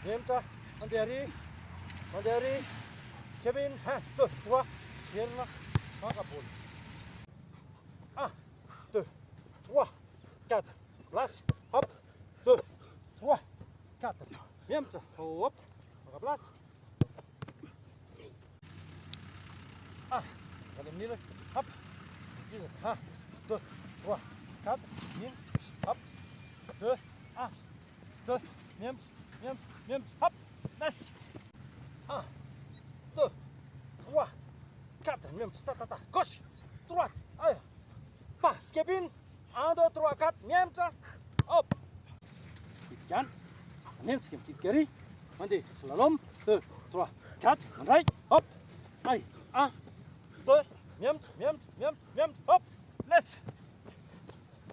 Niemta, Manderi, Kevin, 1, 2, 3, Vienna, Marapol. 1, 2, 3, 4, place, hop, 2, 3, 4, Niemta, hop, place. 1, allez, mille, hop, 1, 2, 3, 4, Niemta, hop, 2, 1, 2, Niemta, hop, laisse. 1, 2, 3, 4, Niemta, ta, gauche, droite, allez, pas, Kevin, 1, 2, 3, 4, Niemta, hop. Jan, Niemta, Kiri, Mandi, slalom, 2, 3, 4, right, hop, allez, 1, 2, Niemta, hop, laisse.